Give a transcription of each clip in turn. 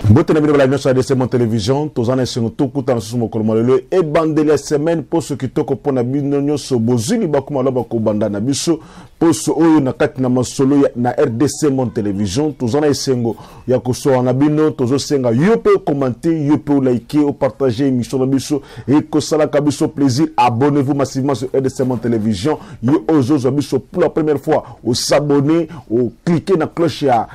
Bote na bino la nyonso de mon télévision tozana sengo tokuta na susu mokolo malelo e bandeli semaine poso kitoko pona bino nyonso bozuli bakuma loba ko banda na biso poso oyo na kati na masolo ya na RDC mon télévision tozana sengo ya koso na bino tozo senga yope commenter yope liker ou partager émission na biso et ko sala ka biso plaisir abonnez-vous massivement sur RDC mon télévision yo ozo biso pour la première fois au s'abonner au cliquer na cloche ya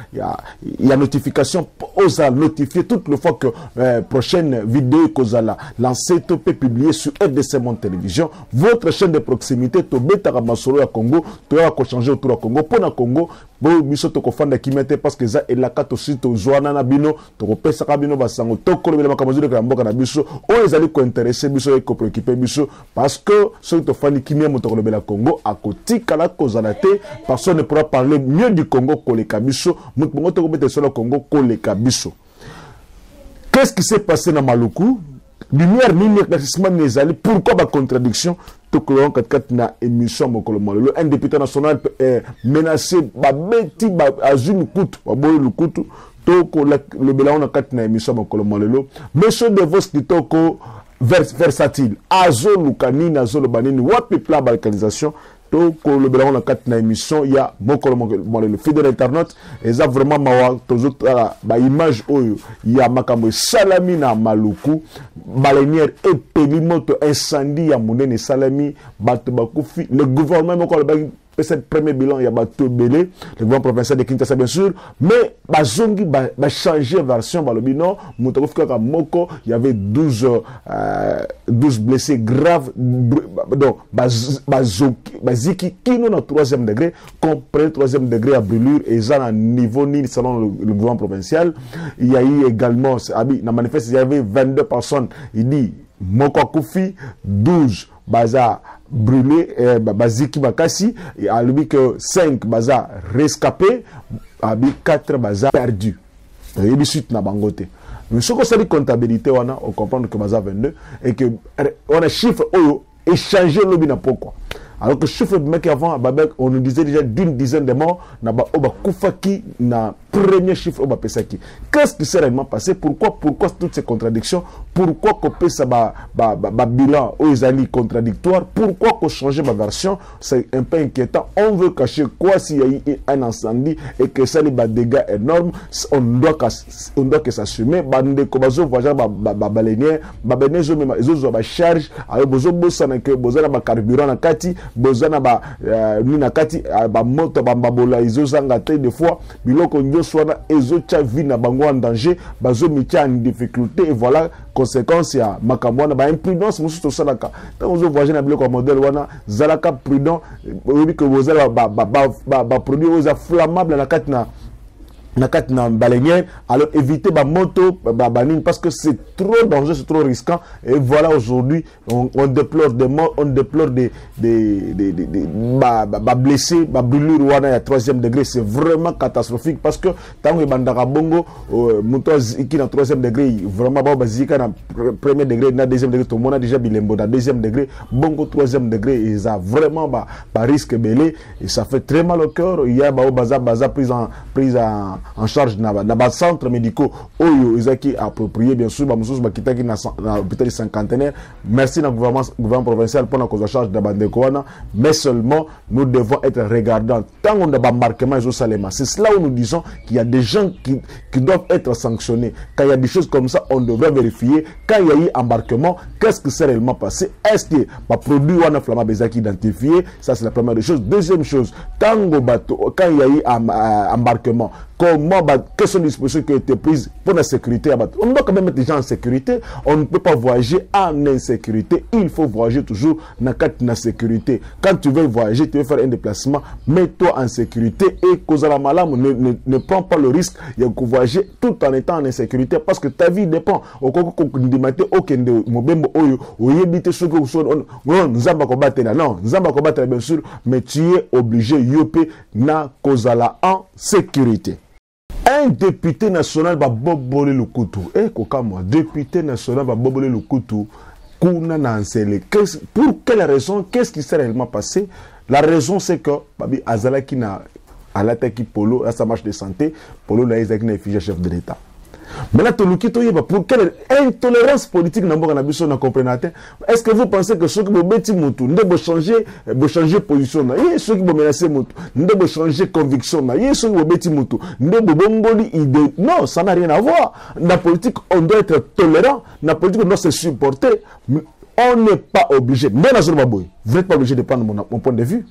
notification osa notifier toutes les fois que prochaine vidéo que vous allez lancer, tu peux publier sur RDC Mon Télévision, votre chaîne de proximité, tu bêta Masolo à Congo, tu as changer autour du Congo, pour le Congo, bon, biso to kofanda kimete parce que ça est la carte aussi to zoana na bino, to kopesa ka bino basango, to kolobela makamazulu ka mboka na biso, o ezali ko intéresser biso et ko préoccuper biso parce que ceux to fandi kimia mo to kolobela Congo à côté kala kozalate, personne ne pourra parler mieux du Congo que les kabiso, mutu to ko mettre sur le Congo que les kabiso. Qu'est-ce qui s'est passé dans Maluku? Lumière, mini éclaircissement des pourquoi la contradiction? Tout le monde na émission mokolo malolo. Un député national est menacé, beti azul kutu, baboy lukutu. Toko le belao na kat na émission mokolo malolo. Monsieur De Vos kitoko versatile. Azo lukani na zo lobanini wapi plan balkanisation. Donc, le bilan de la émission, il y a le fidèle internaute, et ça vraiment ma image il y a makambo salami na Maluku, baleinière et pelimoto incendie à Mounene salami, batubakufi, le gouvernement cette premier bilan, il y a bateau belé, le gouvernement provincial de Kinshasa bien sûr, mais bazongi ba changer version balobino, mutokofika moko, il y avait 12 blessés graves, donc baziki kino na 3e degré, comprenez 3e degré à brûlure et ça à niveau ni selon le gouvernement provincial. Il y a eu également na manifeste, il y avait 22 personnes, il dit moko kufi, 12 baza brûlé, baziki bakasi, et à lui que 5 baza rescapés, à lui 4 baza perdus. Et il suite na bangote. Mais ce qu'on sait comptabilité, on comprend que baza 22 et que on a chiffre échangé le bina pourquoi. Alors que chiffre de mec avant, on nous disait déjà d'une dizaine de morts, na ba kufaki na premier chiffre oba pesaki. Qu'est-ce qui s'est réellement passé? Pourquoi toutes ces contradictions? Pourquoi qu'on peut ça bilan aux alliés contradictoires? Pourquoi qu'on change ma version? C'est un peu inquiétant. On veut cacher quoi s'il y a eu un incendie et que ça les dégâts énormes? On doit que s'assumer. Bande kobazo voyage baleinière, babenezo même ils ont charge, alors bozo bossa na que bozana ba carburant na kati, bozana ba ni na kati ba moto ba babola izo zanga te des fois biloko soit ezocha vie na bango en danger, bazo mitia en difficulté et voilà conséquence ya makamwana ba imprudence musu to salaka. Tant ozo voyager na biloko modèle wana zalaka prudent, obi que vous allez ba produit aux flammable na kati na baleinière, alors évitez ma moto banine parce que c'est trop dangereux, c'est trop risquant et voilà aujourd'hui on déplore des morts, on déplore des blessés, brûlure wana ya 3e degré, c'est vraiment catastrophique parce que tant que bandara bongo moto qui na 3e degré vraiment bazika na 1er degré na 2e degré tout le monde a déjà bilembo na 2e degré bongo 3e degré et ça vraiment risque belé et ça fait très mal au cœur. Il y a baza prise en charge na centre médicaux oyo ezaki approprié bien sûr ba mususu bakitaki na hôpital cinquantenaire. Merci na gouvernement provincial pour la cause en charge de bandekwana, mais seulement nous devons être regardants tant on a ba marquement et salema. C'est cela où nous disons qu'il y a des gens qui doivent être sanctionnés. Quand il y a des choses comme ça, on devrait vérifier quand il y a eu embarquement, qu'est-ce qui s'est réellement passé? Est-ce que ba produit wana flama bezaki identifié? Ça c'est la première des choses. Deuxième chose, quand il y a eu embarquement, quelles sont les dispositions qui ont été prises pour la sécurité? On doit quand même mettre les gens en sécurité. On ne peut pas voyager en insécurité. Il faut voyager toujours dans la sécurité. Quand tu veux voyager, tu veux faire un déplacement, mets-toi en sécurité et Kozala Malam ne prends pas le risque de voyager tout en étant en insécurité parce que ta vie dépend. Non, bien sûr, mais tu es obligé na Kozala en sécurité. Un député national va boboler le couteau. Eh, Kokamo, député national va boboler le couteau. Kuna Nansele. Pour quelle raison? Qu'est-ce qui s'est réellement passé? La raison, c'est que Babi Azala qui n'a à l'attaque Polo, à sa marche de santé, Polo n'a pas été chef de l'État. Maintenant, pour quelle intolérance politique n'a pas compris? Est-ce que vous pensez que ceux qui vont mettre Moutou, ne vont changer position? Il y a ceux qui vont menacer Moutou, ne vont changer conviction. Il y a ceux qui vont mettre Moutou, ne vont idée. Non, ça n'a rien à voir. Dans la politique, on doit être tolérant. Dans la politique, on doit se supporter. On n'est pas obligé. Vous n'êtes pas obligé de prendre mon point de vue.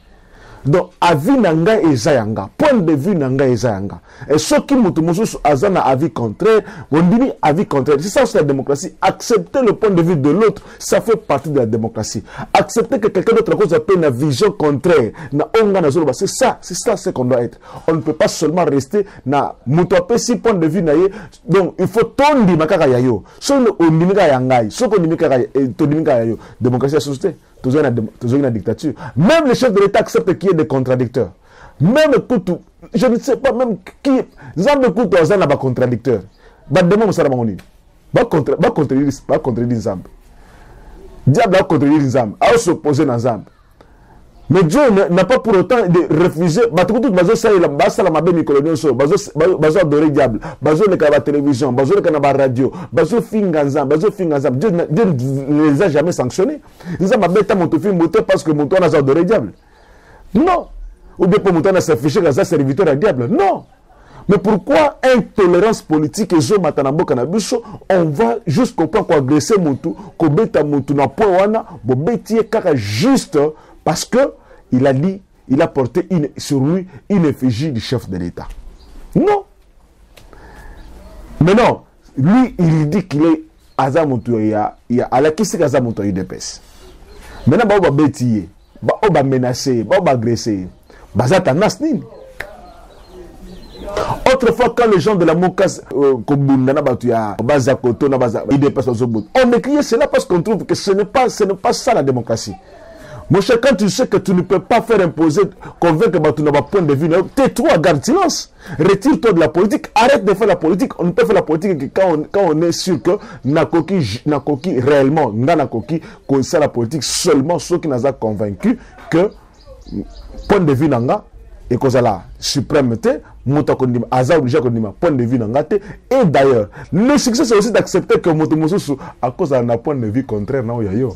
Donc, avis nanga et zayanga, point de vue nanga et zayanga. Et ce qui moutoumoussous azana avis contraire, on dit avis contraire. C'est ça, c'est la démocratie. Accepter le point de vue de l'autre, ça fait partie de la démocratie. Accepter que quelqu'un d'autre cause appelle une vision contraire, c'est ça, ce qu'on doit être. On ne peut pas seulement rester na moutopé si point de vue naïe. Donc, il faut tondi makaka yayo. Ce qu'on nimika yangai, ce qu'on nimika yayo. Démocratie à la société. Toujours une dictature. Même les chefs de l'État acceptent qu'il y ait des contradicteurs. Même écoute, je ne sais pas même qui. Zam écoute aux gens contradicteurs. Bah demain on sera mangoni. Bah contredire Zam. Diable a contredire Zam. A s'opposer à Zam. Mais Dieu n'a pas pour autant de refuser. Bah tout bazo ça il a basa la mabe mikolonio so. Bazo adorer diable. Bazo le la télévision. Bazo le la radio. Bazo finganzam. Dieu ne les a jamais sanctionnés. Ils ont mabeta mon film monté parce que mon toit n'a adoré diable. Non. Ou bien pour mon toit n'a s'affiché comme ça serviteur à diable. Non. Mais pourquoi intolérance politique et zo matanambo kanabuso, on va jusqu'au point qu'on agresser mon tout, qu'on beta mon tout na point wana, bo betier kaka juste parce que il a dit, il a porté sur lui une effigie du chef de l'État. Non. Mais non, lui, il dit qu'il est Azamoto, il y a à la qui c'est Azamoto UDPS. Maintenant, on va bêtiller, on va menacer, on va agresser. Bazata Nasnin. Autrefois, quand les gens de la Mokas, on écrit cela parce qu'on trouve que ce n'est pas ça la démocratie. Mon cher, quand tu sais que tu ne peux pas faire imposer, convaincre que tu n'as pas point de vue, tais-toi, garde silence. Retire-toi de la politique, arrête de faire la politique. On ne peut faire la politique que quand on est sûr que Nakoki réellement, Nakoki, qu'on sait la politique seulement ceux qui nous ont convaincus que point de vue nanga et cause la suprêmeté, Moutakondim, Aza obligé qu'on point de vue nanga. Et d'ailleurs, le succès c'est aussi d'accepter que Moutamousou à cause d'un point de vue contraire, non, yayo.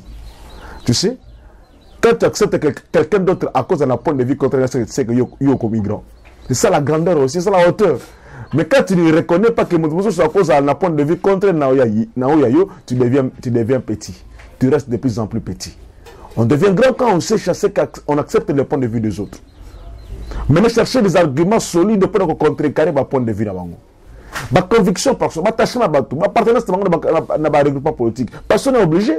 Tu sais? Quand tu acceptes que quelqu'un d'autre à cause d'un point de vue contraire, c'est que yo comme migrant. C'est ça la grandeur aussi, c'est la hauteur. Mais quand tu ne reconnais pas que Moutamousou à cause d'un point de vue contraire, tu deviens petit. Tu restes de plus en plus petit. On devient grand quand on sait chasser, qu'on accepte le point de vue des autres. Maintenant, chercher des arguments solides pour contrecarrer ma point de vue. Ma conviction, ma attachement, ma partenance dans le regroupement politique. Personne n'est obligé.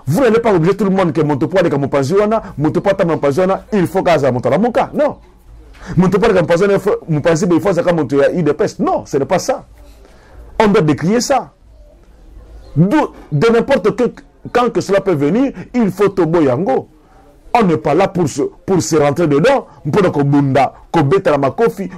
Vous n'allez pas obliger tout le monde que mon topo est comme mon pensionnat, mon topo est mon pensionnat, il faut qu'à ça monte à mon cas. Non. Mon topo est comme pensionnat, mon pensionnat, il faut que ça monte à IDPS. Non, ce n'est pas ça. On doit décrier ça. De n'importe quel, quand que cela peut venir, il faut Tobo Yango. On n'est pas là pour se rentrer dedans, pour que bunda, ko beta la makofi,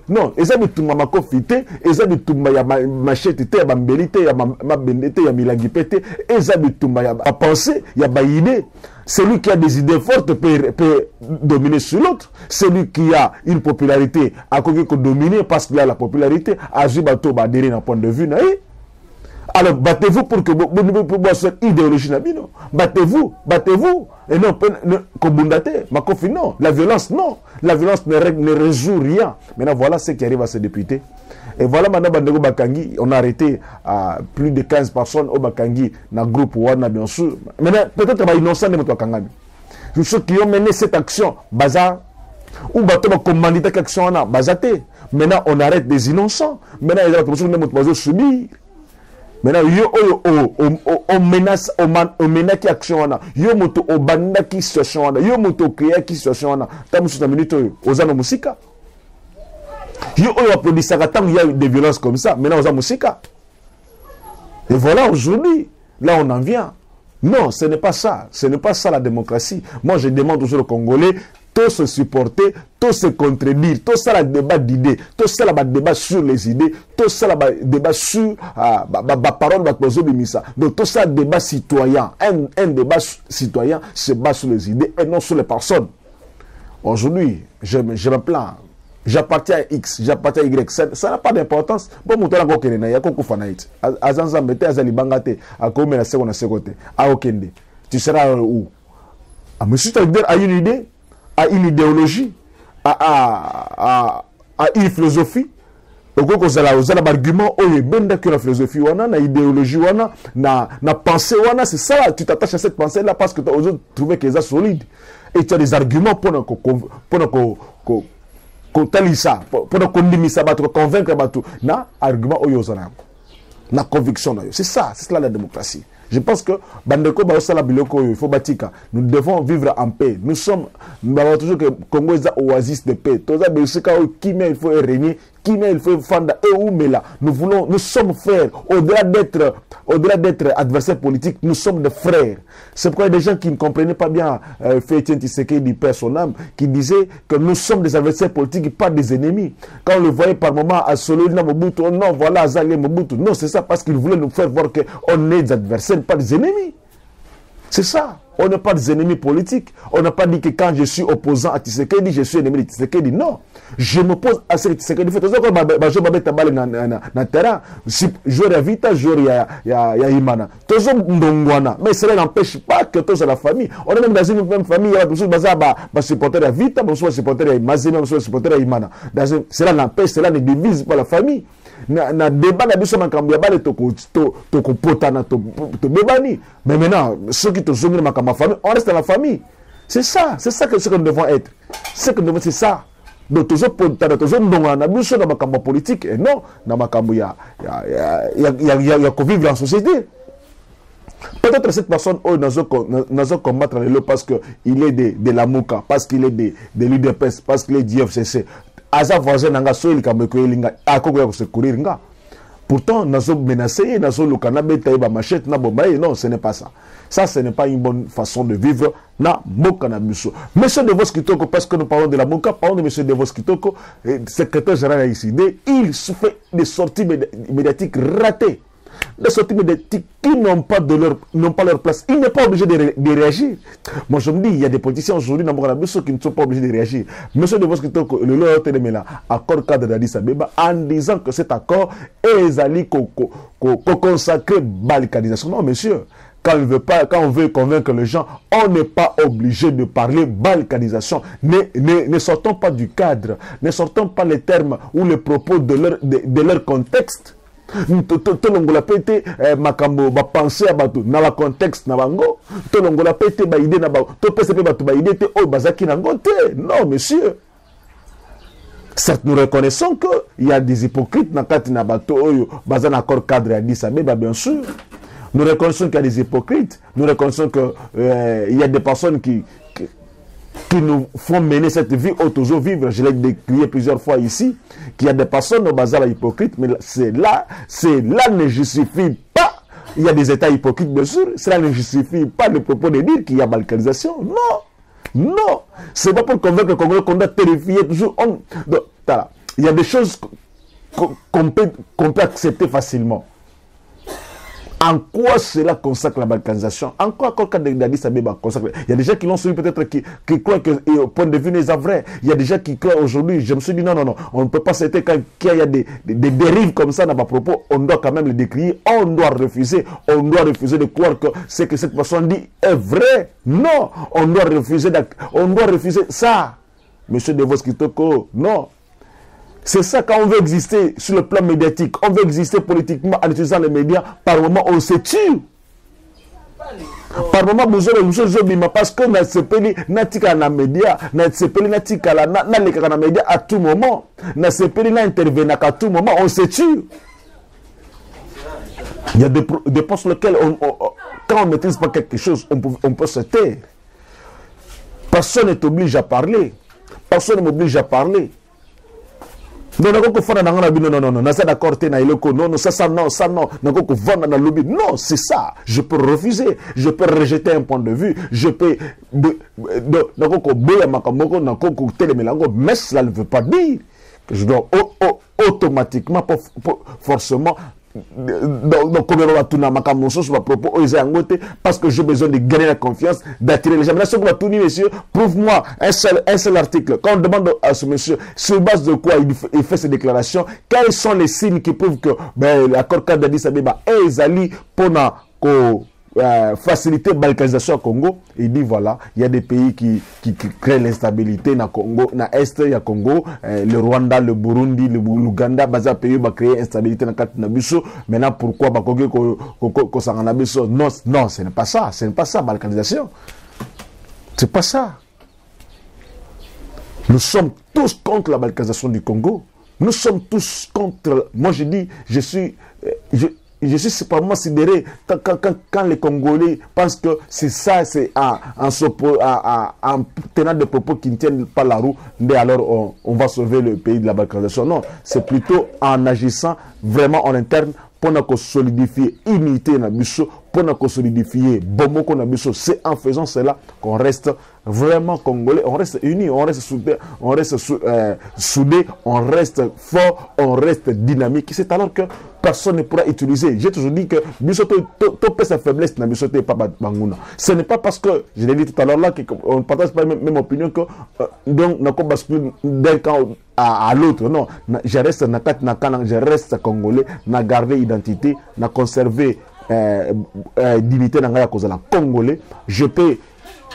non, et ça me tourne ma kofité, et ça me tourne ya machette, ya bambelité, ya ma bendete, ya milagipete, et ça me tourne ya pensée, ya ba idée. Celui qui a des idées fortes peut dominer sur l'autre. Celui qui a une popularité a qu'on dominer parce qu'il a la popularité, a jubato ba adhérer d'un point de vue, naïe. Alors, battez-vous pour que vous cette idéologie nabino. Battez-vous. Et non, Kobundate, Makofi, non. La violence, non. La violence ne résout rien. Maintenant, voilà ce qui arrive à ces députés. Et voilà, maintenant, Bandego Bakangi, on a arrêté à plus de 15 personnes au Bakangi, dans le groupe Wana, bien sûr. Maintenant, peut-être qu'il y a innocent de notre Kangami. Ceux qui ont mené cette action, Bazar, ou Bato commandité cette action, Bazate. Maintenant, on arrête des innocents. Maintenant, il y a des personnes qui ont subi. Maintenant, on menace, on menace action ana. Yo moto obanda ki situation ana. Yo moto créer ki situation ana. Tamu sur la minute ozana musika. Yo applaudissaka tant il y a des violences comme ça. Maintenant ozana musika. Et voilà aujourd'hui, là on en vient. Non, ce n'est pas ça. Ce n'est pas ça la démocratie. Moi je demande aux Congolais tous se supporter, tous se contredire, tout ça le débat d'idées, tout ça le débat sur les idées, tout ça le débat sur la parole de Missa. Donc tout ça le débat citoyen. Un débat citoyen se base sur les idées et non sur les personnes. Aujourd'hui, je me plains. j'appartiens à X, j'appartiens à Y. Ça n'a pas d'importance. Bon, mon temps encore qu'il y a beaucoup fanaït. Azanzambete, Azalibangate, à combien la seconde à ce côté. À Okende. Tu seras où? Ah, monsieur, tu as une idée, à une idéologie, à une philosophie. Vous avez un argument, oh, il y a que la philosophie, la idéologie, la pensée, c'est ça, tu t'attaches à cette pensée-là parce que tu as trouvé qu'elle est solide. Et tu as des arguments pour qu'on t'allie ça, pour qu'on limite ça, pour convaincre, na argument, oh, na conviction, c'est ça la démocratie. Je pense que nous devons vivre en paix. Nous sommes toujours que Congo est un oasis de paix. Il faut régner, il faut fonder nous sommes frères. Au-delà d'être adversaires politiques, nous sommes des frères. C'est pourquoi il y a des gens qui ne comprenaient pas bien Fétien Tshisekedi, Père son âme, qui disaient que nous sommes des adversaires politiques, pas des ennemis. Quand on le voyait par moment à Solo, Mobutu, non, voilà, Azali Mobutu. Non, c'est ça parce qu'il voulait nous faire voir qu'on est des adversaires, pas des ennemis. C'est ça. On n'est pas des ennemis politiques. On n'a pas dit que quand je suis opposant à Tshisekedi, je suis ennemi de Tshisekedi. Non. Je m'oppose à ce que Tshisekedi fait. Je vais dans le terrain. Si joueur Vita, joueur Imana. Mais cela n'empêche pas que tous à la famille. On est même dans une même famille. Il y a des supporters à Vita, des supporters à Mazema, des supporters à Imana. Cela n'empêche, cela ne divise pas la famille. Na débat na biso makambo ya bale to potana to bebani, mais maintenant ceux qui te sont ma famille, on reste dans la famille. C'est ça que nous devons être. C'est ça. Donc toujours potana toujours ndonga na biso na makambo politique et non na makambo ya vivre en société. Peut-être cette personne n'a combattre parce qu'il est de la Mouka, parce qu'il est de l'UDPS, parce qu'il est du FCC. Aza voisin nanga so il kambe ko elinga akokoya ko secourir nga. Pourtant nazo menacer nazo lokana beta ba machette na bomba non, ce n'est pas ça. Ça ce n'est pas une bonne façon de vivre na Mboka na biso. Monsieur Devos Kitoko, parce que nous parlons de la Mboka, parlons de monsieur Devos Kitoko, secrétaire général ici. Il fait des sorties médiatiques ratées. Des sorties médiatiques qui n'ont pas leur place. Il n'est pas obligé de réagir. Moi, je me dis, il y a des politiciens aujourd'hui dans Mboka qui ne sont pas obligés de réagir. Monsieur Devos Kitoko, le loi accord cadre d'Addis Abeba, en disant que cet accord est allé consacrer balkanisation. Non, monsieur. Quand on veut convaincre les gens, on n'est pas obligé de parler balkanisation. Ne sortons pas du cadre. Ne sortons pas les termes ou les propos de leur contexte. Tolongola pete makambo ba penser à bato na la contexte na bango tolongola pete ba idée na ba to pese pe bato ba idée te o bazaki na ngote. Non monsieur, certes nous reconnaissons que il y a des hypocrites na kati na bato oyo bazana accord cadre Addis Abeba, bien sûr. Nous reconnaissons qu'il y a des hypocrites. Nous reconnaissons que il y a des personnes qui nous font mener cette vie ou toujours vivre. Je l'ai décrié plusieurs fois ici, qu'il y a des personnes au bazar hypocrites, mais cela ne justifie pas. Il y a des États hypocrites, bien sûr. Cela ne justifie pas le propos de dire qu'il y a balkanisation. Non. C'est pas pour convaincre le Congolais qu'on doit terrifier toujours. Il y a des choses qu'on peut accepter facilement. En quoi cela consacre la balkanisation? En quoi encore d'Addis Abeba consacre? Il y a des gens qui l'ont suivi peut-être qui croient que au point de vue n'est pas vrai. Il y a des gens qui croient aujourd'hui. Je me suis dit non, on ne peut pas s'arrêter quand il y a des dérives comme ça dans ma propos. On doit quand même les décrire. On doit refuser de croire que ce que cette personne dit est vrai. Non, on doit refuser ça. Monsieur Devos Kitoko, non. C'est ça quand on veut exister sur le plan médiatique, on veut exister politiquement en utilisant les médias, par moment on se tue. Par moment, parce que na sepeli natika na média, na sepeli natika na leka na média à tout moment, na sepeli na intervenir à tout moment, on se tue. Il y a des postes sur lesquels quand on ne maîtrise pas quelque chose, on peut se taire. Personne n'est obligé à parler. Personne ne m'oblige à parler. Non, non, c'est ça. Je peux refuser, je peux rejeter un point de vue, je peux mais cela ne veut pas dire que je dois automatiquement, forcément donc comme on va tourner ma sur ma propos parce que j'ai besoin de gagner la confiance, d'attirer les gens. Maintenant, ce qu'on va tourner, monsieur, prouve-moi un seul article. Quand on demande à ce monsieur sur base de quoi il fait ces déclarations, quels sont les signes qui prouvent que l'accord cadre d'Addis Abeba et Zali pour faciliter la balkanisation au Congo. Il dit voilà, il y a des pays qui créent l'instabilité dans Congo, dans l'Est, il y a Congo, le Rwanda, le Burundi, l'Ouganda, bazar pays va créer instabilité dans le Nabiso. Maintenant, pourquoi non, non, ce n'est pas ça, ce n'est pas ça, balkanisation. C'est pas ça. Nous sommes tous contre la balkanisation du Congo. Nous sommes tous contre. Moi, je dis, je suis simplement sidéré quand les Congolais pensent que c'est ça, c'est en tenant des propos qui ne tiennent pas la roue, mais alors on va sauver le pays de la balkanisation. Non, c'est plutôt en agissant vraiment en interne pour solidifier l'unité dans le pour solidifier Bomoko dans le c'est en faisant cela qu'on reste vraiment congolais, on reste unis, on reste soudés, on reste fort, on reste dynamique. C'est alors que personne ne pourra utiliser. J'ai toujours dit que Bisoto peut sa faiblesse dans Bisoto et pas Banguna. Ce n'est pas parce que, je l'ai dit tout à l'heure là, qu'on ne partage pas la même opinion que donc on ne bascule d'un camp à l'autre. Non, je reste je reste congolais, na garder identité, na conserver dignité dans la cause de la congolais. Je peux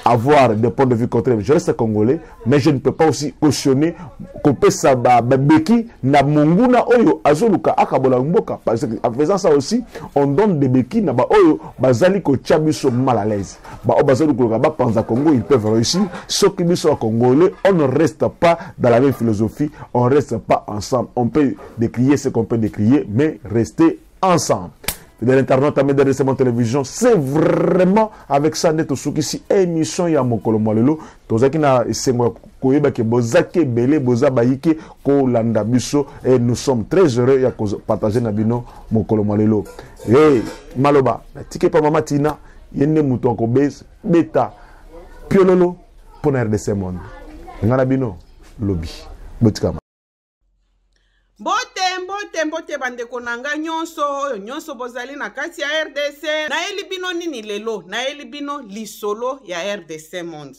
avoir des points de vue contraires, je reste congolais, mais je ne peux pas aussi cautionner que ça beki na monguna oyo azoluka akabola mboka, parce qu'en faisant ça aussi on donne des beki na ba oyo bazali ko chabiso mal à l'aise ba bazali ko ba panza Congo, ils peuvent réussir. Ceux qui sont congolais, on ne reste pas dans la même philosophie, on reste pas ensemble. On peut décrier ce qu'on peut décrier, mais rester ensemble. De l'internaute à Médard de télévision, c'est vraiment avec ça net au si émission ya mokolo molelo tozaki na sengo koyeba ke bozaki belé boza bayiki ko landa biso et nous sommes très heureux ya partager na bino mokolo molelo. Eh maloba tike pa mama Tina yende muto ko beta piololo pour RDC monde ngana bino lobby botikama mbote bandeko nanga nyonso bozali na kati ya RDC nayeli bino nini lelo nayeli bino lisolo ya RDC Monde.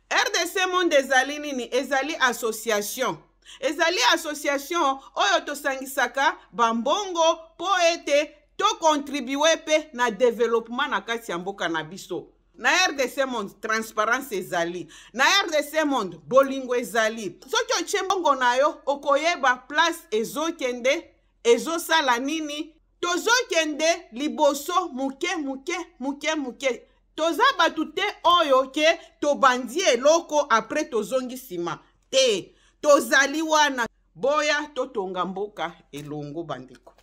RDC Monde ezali nini? Ezali association oyo tosangisaka bambongo po ete to contribue pe na développement na kati ya mboka na biso. Na RDC Monde transparence ezali, na RDC Monde bolingo ezali. Soki otie mbongo na yo okoyeba place ezokende ezosala nini, tozokende liboso muke toza batu te oyo ke tobandi eloko apres tozongi sima te, tozali wana boya totonga mboka elongo bandeko.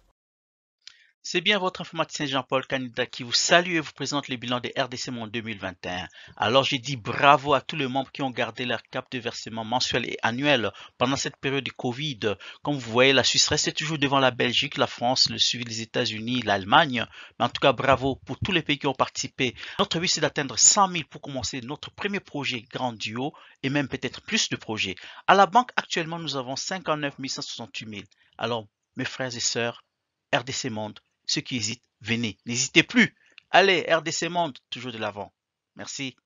C'est bien votre informaticien Jean-Paul Canida qui vous salue et vous présente le bilan des RDC Monde 2021. Alors je dis bravo à tous les membres qui ont gardé leur cap de versement mensuel et annuel pendant cette période de Covid. Comme vous voyez, la Suisse reste toujours devant la Belgique, la France, le suivi des États-Unis, l'Allemagne. Mais en tout cas, bravo pour tous les pays qui ont participé. Notre but, c'est d'atteindre 100 000 pour commencer notre premier projet grandiose et même peut-être plus de projets. À la banque, actuellement, nous avons 59 168 000. Alors, mes frères et sœurs, RDC Monde, ceux qui hésitent, venez. N'hésitez plus. Allez, RDC Monde, toujours de l'avant. Merci.